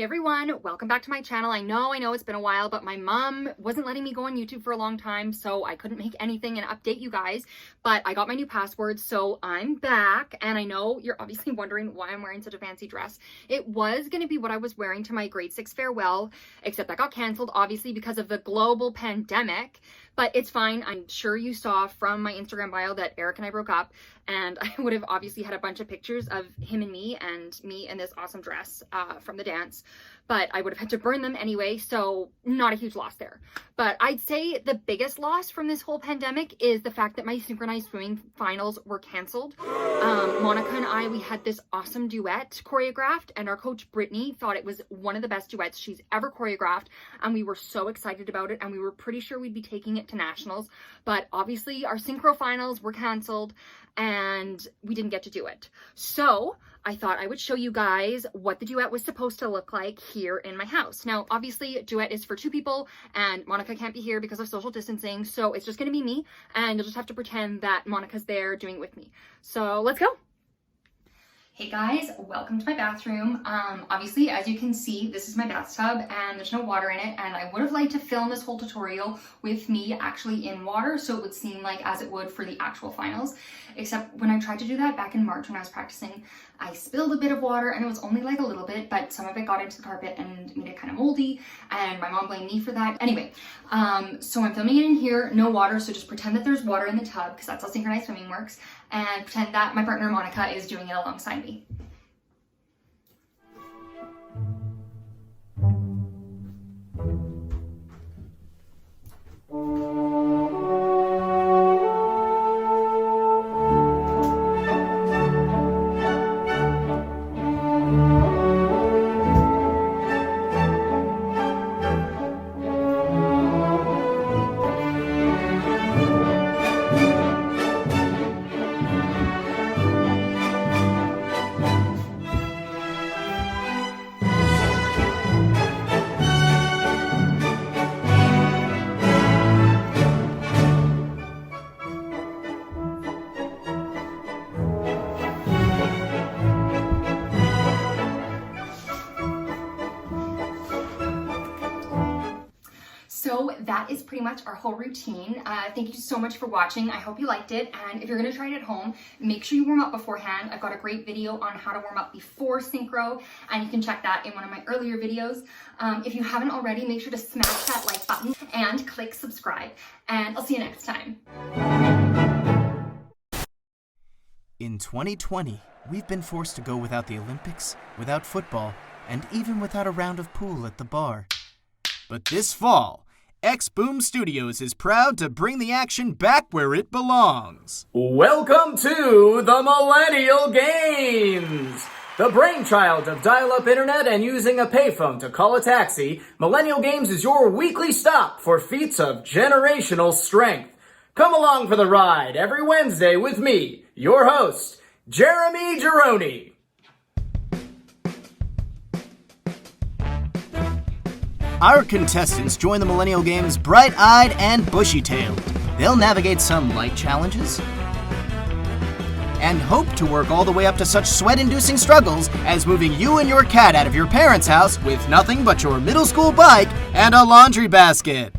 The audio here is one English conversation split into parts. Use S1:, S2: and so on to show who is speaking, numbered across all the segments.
S1: Hey everyone, welcome back to my channel. I know it's been a while, but my mom wasn't letting me go on YouTube for a long time, so I couldn't make anything and update you guys, but I got my new password, so I'm back. And I know you're obviously wondering why I'm wearing such a fancy dress. It was going to be what I was wearing to my grade 6 farewell, except that got canceled, obviously, because of the global pandemic. But it's fine. I'm sure you saw from my Instagram bio that Eric and I broke up, and I would have obviously had a bunch of pictures of him and me in this awesome dress from the dance, but I would have had to burn them anyway, so not a huge loss there. But I'd say the biggest loss from this whole pandemic is the fact that my synchronized swimming finals were canceled. Monica and I, we had this awesome duet choreographed, and our coach Brittany thought it was one of the best duets she's ever choreographed, and we were so excited about it, and we were pretty sure we'd be taking it to nationals. But obviously our synchro finals were canceled and we didn't get to do it. So I thought I would show you guys what the duet was supposed to look like here in my house. Now, obviously, duet is for 2 people, and Monica can't be here because of social distancing, so it's just going to be me, and you'll just have to pretend that Monica's there doing it with me. So let's go. Hey guys, welcome to my bathroom. Obviously, as you can see, this is my bathtub and there's no water in it, and I would have liked to film this whole tutorial with me actually in water so it would seem like as it would for the actual finals, except when I tried to do that back in March when I was practicing, I spilled a bit of water, and it was only like a little bit, but some of it got into the carpet and made it kind of moldy, and my mom blamed me for that. Anyway, so I'm filming it in here, no water, so just pretend that there's water in the tub, because that's how synchronized swimming works, and pretend that my partner Monica is doing it alongside me. So that is pretty much our whole routine. Thank you so much for watching. I hope you liked it. And if you're gonna try it at home, make sure you warm up beforehand. I've got a great video on how to warm up before synchro, and you can check that in one of my earlier videos. If you haven't already, make sure to smash that like button and click subscribe. And I'll see you next time.
S2: In 2020, we've been forced to go without the Olympics, without football, and even without a round of pool at the bar. But this fall, X-Boom Studios is proud to bring the action back where it belongs.
S3: Welcome to the Millennial Games! The brainchild of dial-up internet and using a payphone to call a taxi, Millennial Games is your weekly stop for feats of generational strength. Come along for the ride every Wednesday with me, your host, Jeremy Gironi.
S2: Our contestants join the Millennial Games bright-eyed and bushy-tailed. They'll navigate some light challenges and hope to work all the way up to such sweat-inducing struggles as moving you and your cat out of your parents' house with nothing but your middle school bike and a laundry basket.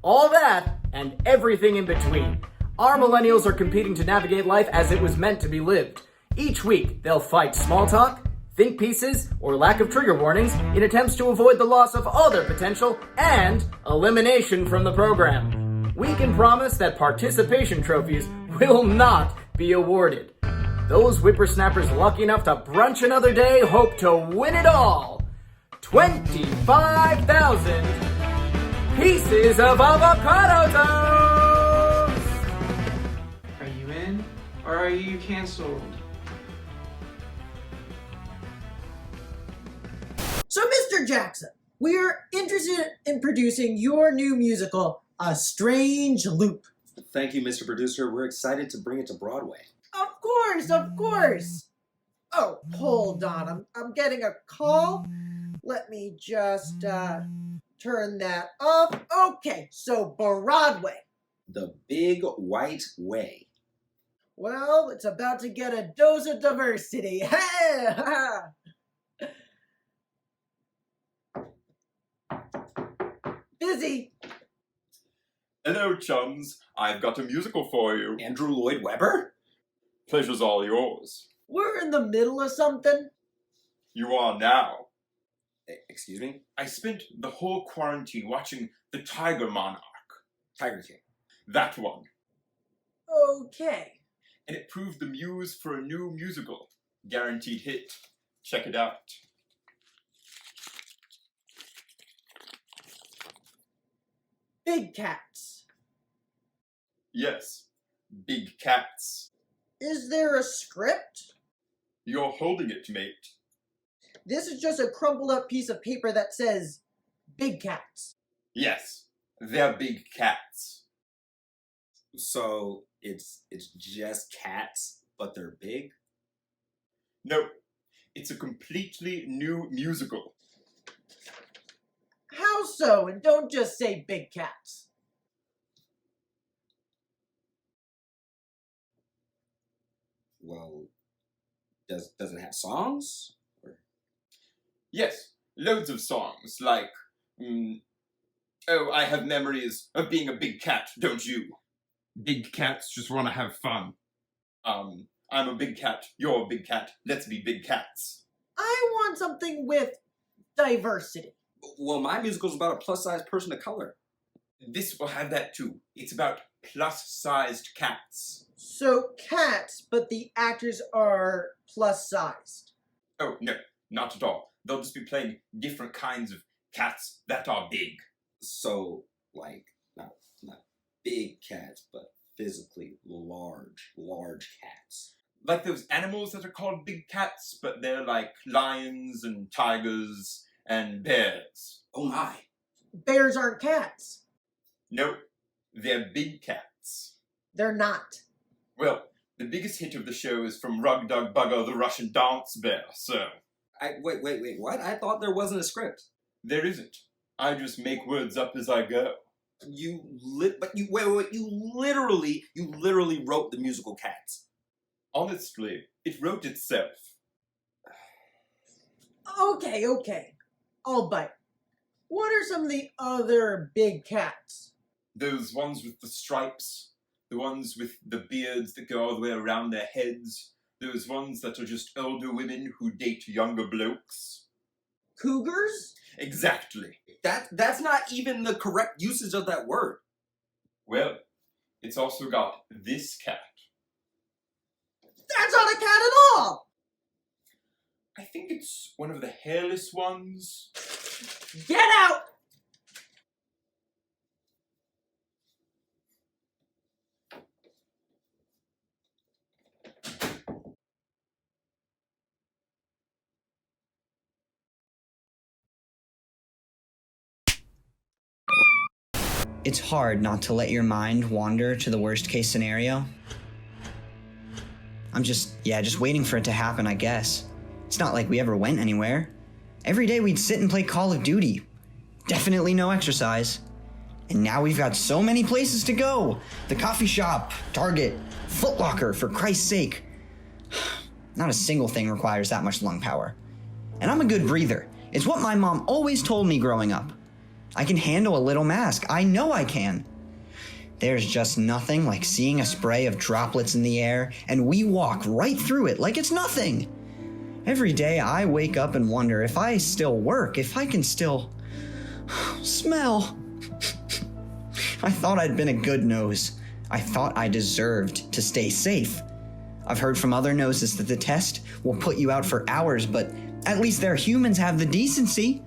S3: All that and everything in between. Our millennials are competing to navigate life as it was meant to be lived. Each week, they'll fight small talk, think pieces, or lack of trigger warnings in attempts to avoid the loss of all their potential and elimination from the program. We can promise that participation trophies will not be awarded. Those whippersnappers lucky enough to brunch another day hope to win it all. 25,000 pieces of avocado toast!
S4: Are you in, or are you canceled?
S5: So, Mr. Jackson, we're interested in producing your new musical, A Strange Loop.
S6: Thank you, Mr. Producer. We're excited to bring it to Broadway.
S5: Of course, of course. Oh, hold on. I'm getting a call. Let me just turn that off. Okay, so Broadway.
S6: The Big White Way.
S5: Well, it's about to get a dose of diversity. Hey! Busy.
S7: Hello, chums. I've got a musical for you.
S6: Andrew Lloyd Webber?
S7: Pleasure's all yours.
S5: We're in the middle of something.
S7: You are now.
S6: Excuse me?
S7: I spent the whole quarantine watching The Tiger Monarch.
S6: Tiger King.
S7: That one.
S5: Okay.
S7: And it proved the muse for a new musical. Guaranteed hit. Check it out.
S5: Big cats.
S7: Yes. Big cats.
S5: Is there a script?
S7: You're holding it, mate.
S5: This is just a crumpled up piece of paper that says big cats.
S7: Yes. They're big cats.
S6: So it's just cats, but they're big?
S7: No. It's a completely new musical.
S5: How so? And don't just say big cats.
S6: Well, does it have songs?
S7: Yes. Loads of songs, like... oh, I have memories of being a big cat, don't you? Big cats just want to have fun. I'm a big cat, you're a big cat, let's be big cats.
S5: I want something with diversity.
S6: Well, my musical's about a plus-sized person of color.
S7: This will have that too. It's about plus-sized cats.
S5: So cats, but the actors are plus sized.
S7: Oh, no, not at all. They'll just be playing different kinds of cats that are big.
S6: So, like, not big cats, but physically large cats.
S7: Like those animals that are called big cats, but they're like lions and tigers and bears.
S6: Oh my.
S5: Bears aren't cats.
S7: No, they're big cats.
S5: They're not.
S7: Well, the biggest hit of the show is from Rug Dug Bugger the Russian Dance Bear, so...
S6: Wait, what? I thought there wasn't a script.
S7: There isn't. I just make words up as I go.
S6: You literally wrote the musical Cats.
S7: Honestly, it wrote itself.
S5: Okay. I'll bite. What are some of the other big cats?
S7: Those ones with the stripes, the ones with the beards that go all the way around their heads, those ones that are just older women who date younger blokes.
S5: Cougars?
S7: Exactly.
S6: That's not even the correct usage of that word.
S7: Well, it's also got this cat.
S5: That's not a cat at all!
S7: I think it's one of the hairless ones.
S5: Get out!
S8: It's hard not to let your mind wander to the worst case scenario. I'm just waiting for it to happen, I guess. It's not like we ever went anywhere. Every day we'd sit and play Call of Duty. Definitely no exercise. And now we've got so many places to go. The coffee shop, Target, Foot Locker, for Christ's sake. Not a single thing requires that much lung power. And I'm a good breather. It's what my mom always told me growing up. I can handle a little mask. I know I can. There's just nothing like seeing a spray of droplets in the air, and we walk right through it like it's nothing. Every day I wake up and wonder if I still work, if I can still smell. I thought I'd been a good nose. I thought I deserved to stay safe. I've heard from other noses that the test will put you out for hours, but at least their humans have the decency.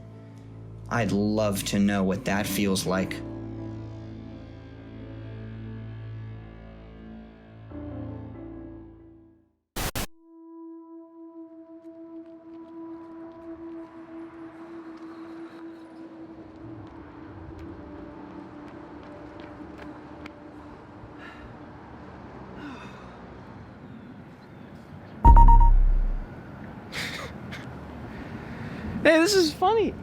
S8: I'd love to know what that feels like.
S9: Hey, this is funny.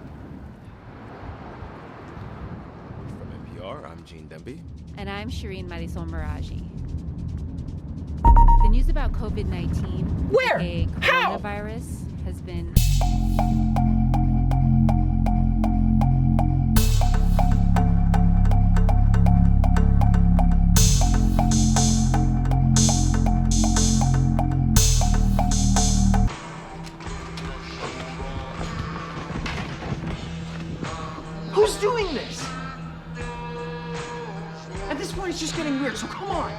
S10: From NPR, I'm Gene Demby.
S11: And I'm Shireen Marisol Meraji.
S10: The news about COVID-19,
S9: Where?
S10: aka
S9: How?
S10: coronavirus, has been...
S9: Who's doing this? At this point, it's just getting weird, so come on.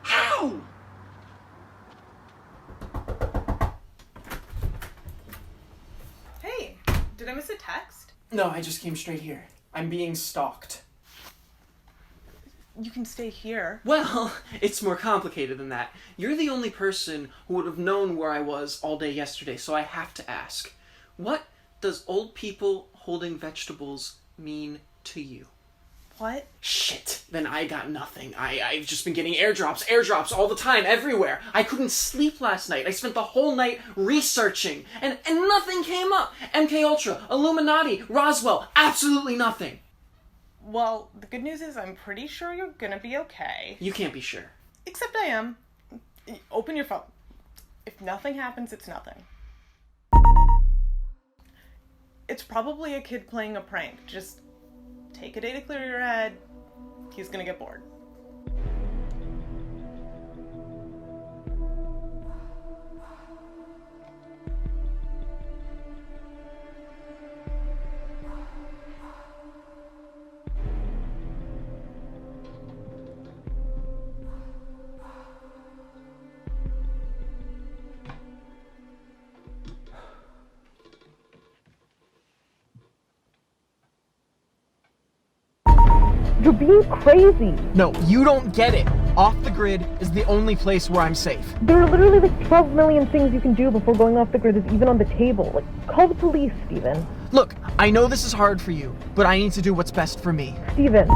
S9: How?
S11: Hey, did I miss a text?
S9: No, I just came straight here. I'm being stalked.
S11: You can stay here.
S9: Well, it's more complicated than that. You're the only person who would have known where I was all day yesterday, so I have to ask. What does old people holding vegetables mean to you?
S11: What?
S9: Shit, then I got nothing. I've just been getting airdrops all the time, everywhere. I couldn't sleep last night. I spent the whole night researching, and nothing came up. MK Ultra, Illuminati, Roswell, absolutely nothing.
S11: Well, the good news is I'm pretty sure you're gonna be okay.
S9: You can't be sure.
S11: Except I am. Open your phone. If nothing happens, it's nothing. It's probably a kid playing a prank. Just take a day to clear your head. He's gonna get bored.
S12: You're being crazy.
S9: No, you don't get it. Off the grid is the only place where I'm safe.
S12: There are literally like 12 million things you can do before going off the grid is even on the table. Like, call the police, Steven.
S9: Look, I know this is hard for you, but I need to do what's best for me.
S12: Steven.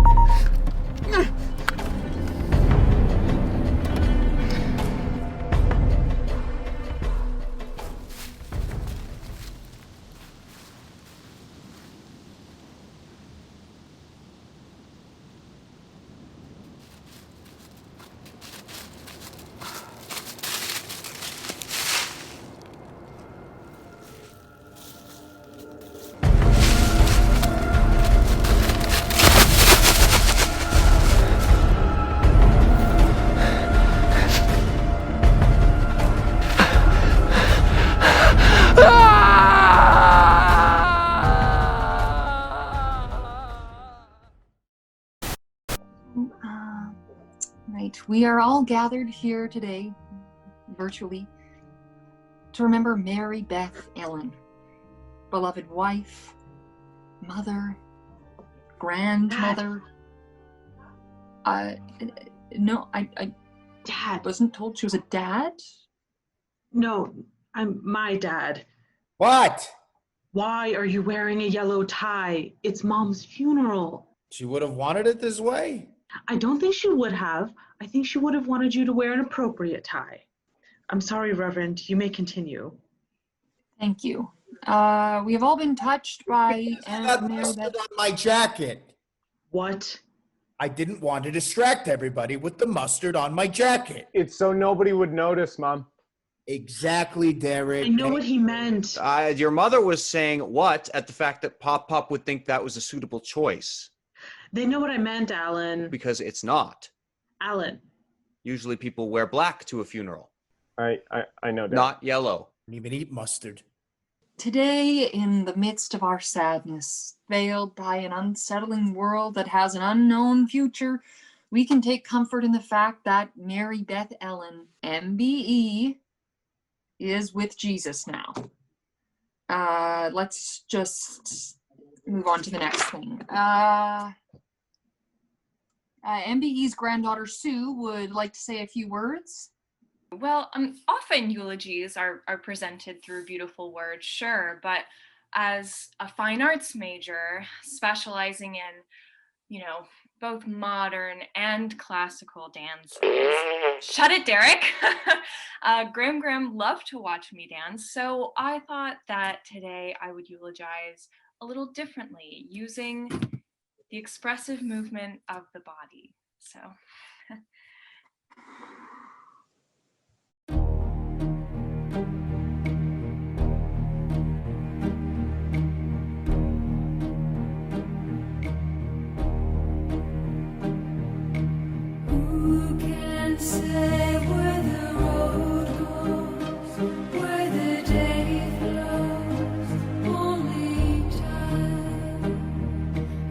S1: Right, we are all gathered here today, virtually, to remember Mary Beth Ellen, beloved wife, mother, grandmother. No, I
S13: Dad.
S1: wasn't told she was a dad.
S13: No, I'm my dad.
S14: What?
S13: Why are you wearing a yellow tie? It's Mom's funeral.
S14: She would have wanted it this way.
S13: I don't think she would have. I think she would have wanted you to wear an appropriate tie. I'm sorry, Reverend. You may continue.
S1: Thank you. We have all been touched by
S14: That
S1: Mary
S14: mustard
S1: Beth.
S14: on my jacket.
S13: What?
S14: I didn't want to distract everybody with the mustard on my jacket.
S15: It's so nobody would notice, Mom.
S14: Exactly, Derek.
S13: I know what he meant.
S16: Your mother was saying what at the fact that Pop would think that was a suitable choice.
S13: They know what I meant, Alan.
S16: Because it's not.
S13: Alan.
S16: Usually people wear black to a funeral.
S15: I know that.
S16: Not yellow.
S14: Don't even eat mustard.
S1: Today, in the midst of our sadness, veiled by an unsettling world that has an unknown future, we can take comfort in the fact that Mary Beth Ellen, MBE, is with Jesus now. Let's just move on to the next thing. MBE's granddaughter Sue would like to say a few words.
S17: Well, often eulogies are presented through beautiful words, sure, but as a fine arts major specializing in, both modern and classical dances. Shut it, Derek! Graham loved to watch me dance, so I thought that today I would eulogize a little differently, using the expressive movement of the body. So.
S18: Who can say where the road goes, where the day flows? Only time.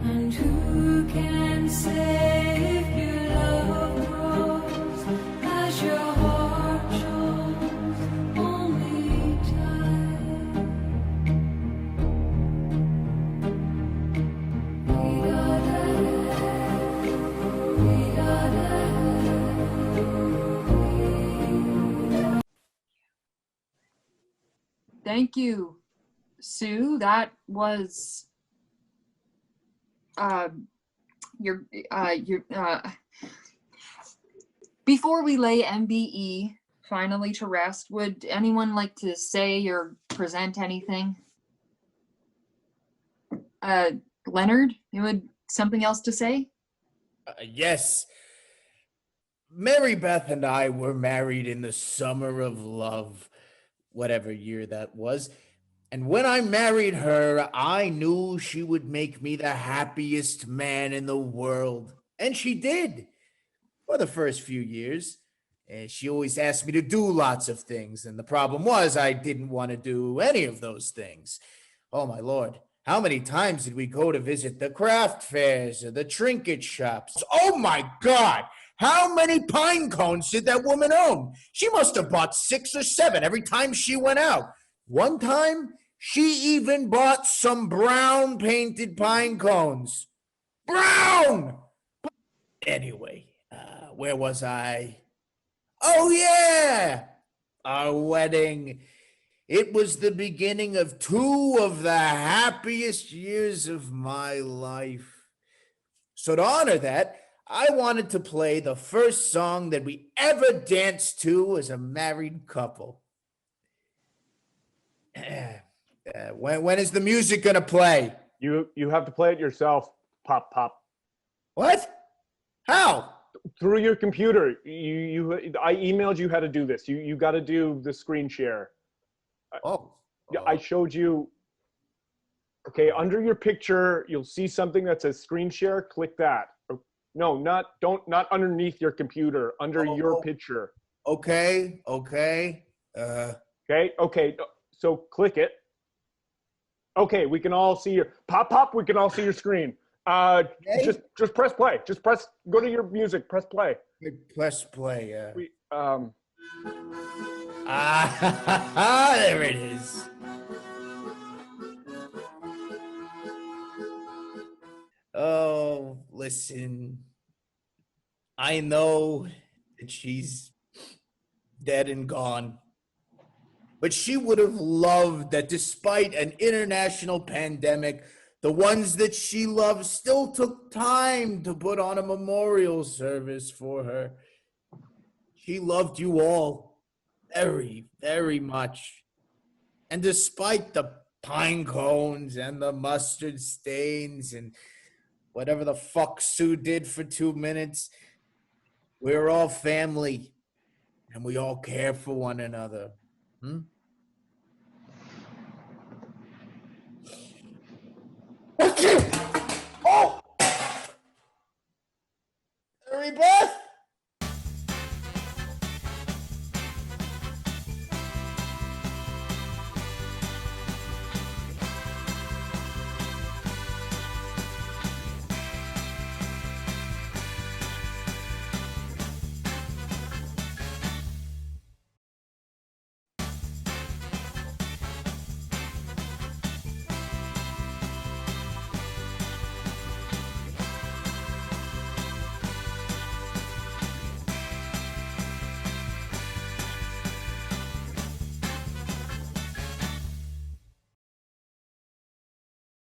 S18: And who can say if your love grows as your heart shows? Only time. We
S1: Thank you, Sue. That was your before we lay MBE finally to rest, would anyone like to say or present anything? Leonard, you had something else to say?
S14: Yes. Mary Beth and I were married in the summer of love, whatever year that was. And when I married her, I knew she would make me the happiest man in the world. And she did for the first few years. And she always asked me to do lots of things. And the problem was I didn't want to do any of those things. Oh, my Lord. How many times did we go to visit the craft fairs or the trinket shops? Oh, my God. How many pine cones did that woman own? She must have bought 6 or 7 every time she went out. One time, she even bought some brown painted pine cones. Brown! Anyway, where was I? Oh, yeah! Our wedding. It was the beginning of 2 of the happiest years of my life. So to honor that, I wanted to play the first song that we ever danced to as a married couple. When is the music gonna play?
S15: You have to play it yourself, Pop Pop.
S14: What? How?
S15: Through your computer. I emailed you how to do this. You got to do the screen share. I showed you. Okay, under your picture, you'll see something that says screen share. Click that. No, not underneath your computer. Under your picture.
S14: Okay.
S15: Okay. So click it. Okay, we can all see your Pop. We can all see your screen. Just press play. Go to your music. Press play.
S14: Press play. There it is. Oh, listen. I know that she's dead and gone. But she would have loved that despite an international pandemic, the ones that she loved still took time to put on a memorial service for her. She loved you all very, very much. And despite the pine cones and the mustard stains and whatever the fuck Sue did for 2 minutes, we're all family and we all care for one another. Okay.